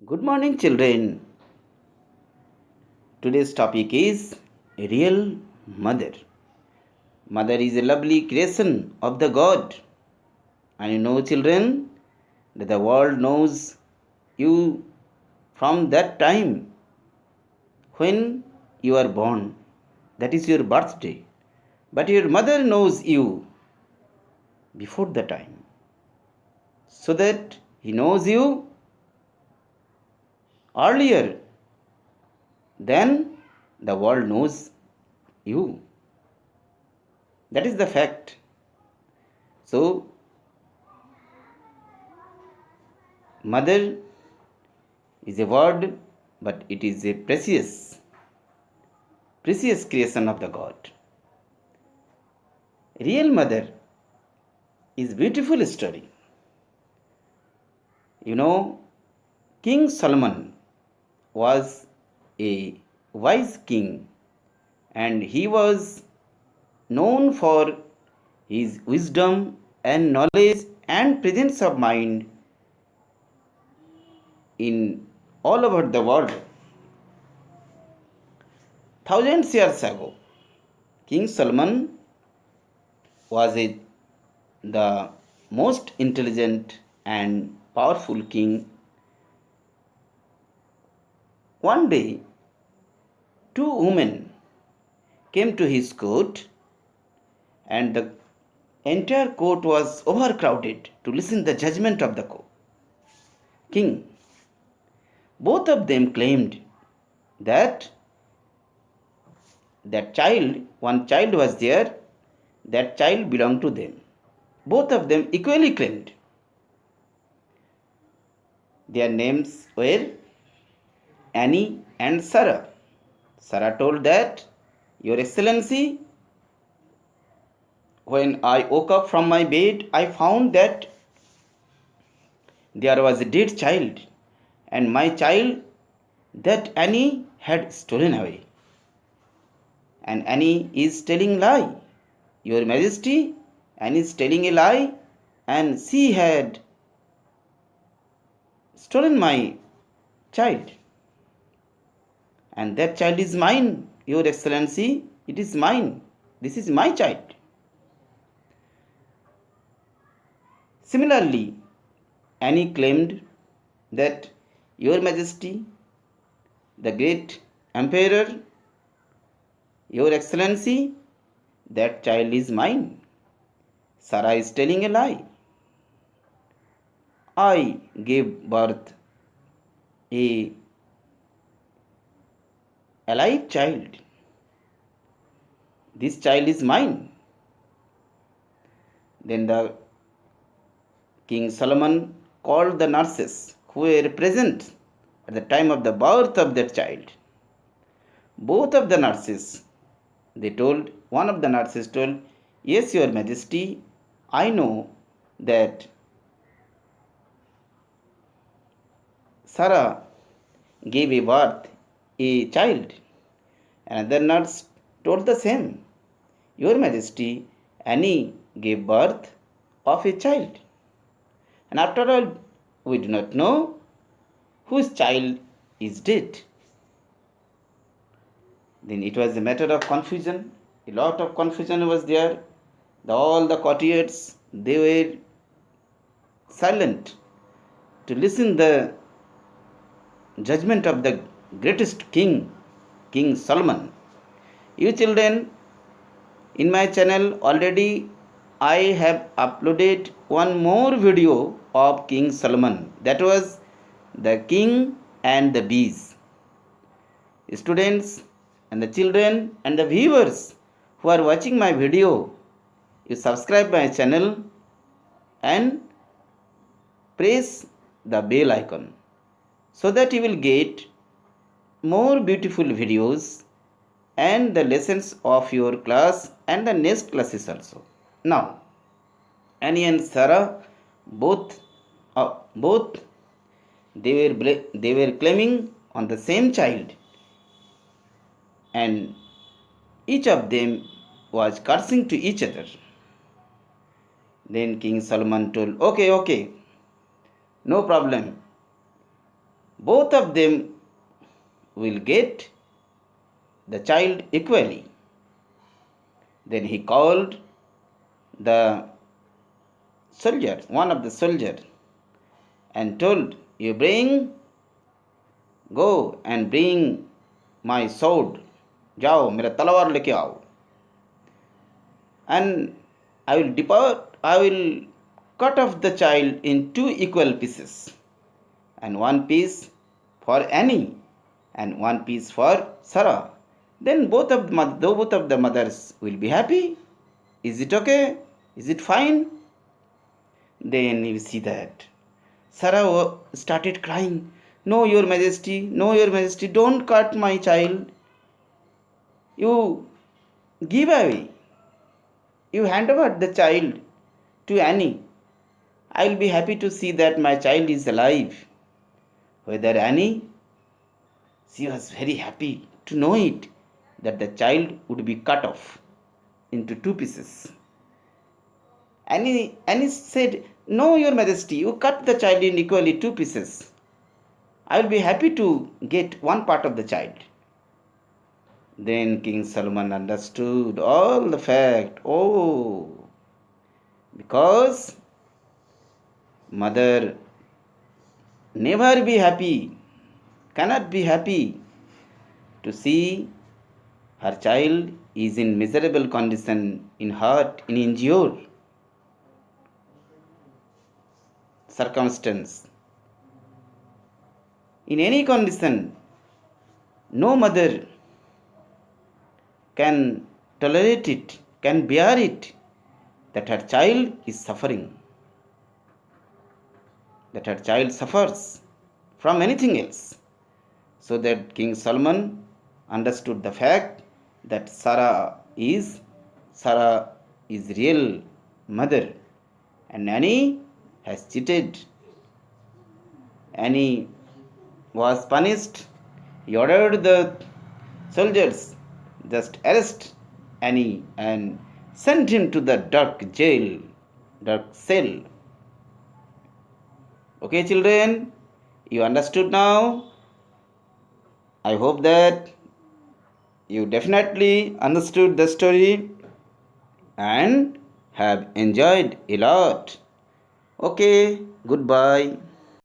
Good morning, children. Today's topic is real mother. Mother is a lovely creation of the God. And children, that the world knows you from that time when you are born. That is your birthday. But your mother knows you before the time. So that he knows you earlier than the world knows you. That is the fact. So, mother is a word, but it is a precious creation of the God. Real mother is beautiful story. You know, King Solomon was a wise king, and he was known for his wisdom and knowledge and presence of mind in all over the world. Thousands years ago, King Solomon was the most intelligent and powerful king. One day, two women came to his court, and the entire court was overcrowded to listen the judgment of the king. Both of them claimed that one child was there, that child belonged to them. Both of them equally claimed. Their names were Annie and Sarah. Sarah told that, Your Excellency, when I woke up from my bed, I found that there was a dead child, and my child that Annie had stolen away. And Annie is telling lie. Your Majesty, Annie is telling a lie, and she had stolen my child. And that child is mine, Your Excellency. It is mine. This is my child. Similarly, Annie claimed that, Your Majesty, the great emperor, Your Excellency, that child is mine. Sarah is telling a lie. I gave birth a alive child. This child is mine. Then the King Solomon called the nurses who were present at the time of the birth of that child. Both of the nurses, one of the nurses told, Yes, Your Majesty, I know that Sarah gave a birth a child. Another nurse told the same. Your Majesty, Annie gave birth of a child. And after all, we do not know whose child is dead. Then it was a matter of confusion. A lot of confusion was there. All the courtiers, they were silent to listen the judgment of the greatest king, King Solomon. You children, in my channel already I have uploaded one more video of King Solomon. That was the king and the bees. Students and the children and the viewers who are watching my video, you subscribe my channel and press the bell icon so that you will get more beautiful videos and the lessons of your class and the next classes also. Now, Annie and Sarah both they were claiming on the same child, and each of them was cursing to each other. Then King Solomon told, okay, no problem. both of them will get the child equally. Then he called the soldier, one of the soldier, and told, go and bring my sword. जाओ मेरा तलवार लेके आओ. And I will cut off the child in two equal pieces, and one piece for Annie and one piece for Sarah. Then both of the mothers will be happy. Is it okay? Is it fine? Then you see that Sarah started crying. No, Your Majesty, no, Your Majesty, don't cut my child. You give away. You hand over the child to Annie. I will be happy to see that my child is alive. Whether Annie, she was very happy to know it, that the child would be cut off into two pieces. Annie said, No, Your Majesty, you cut the child in equally two pieces. I will be happy to get one part of the child. Then King Solomon understood all the fact. Oh, because mother never be happy, cannot be happy to see her child is in miserable condition, in hurt, in injured circumstance. In any condition, no mother can tolerate it, can bear it, that her child is suffering, that her child suffers from anything else. So that King Solomon understood the fact that Sarah is real mother, and Annie has cheated. Annie was punished. He ordered the soldiers just arrest Annie and send him to the dark cell. Okay, children, you understood now? I hope that you definitely understood the story and have enjoyed a lot. Okay, goodbye.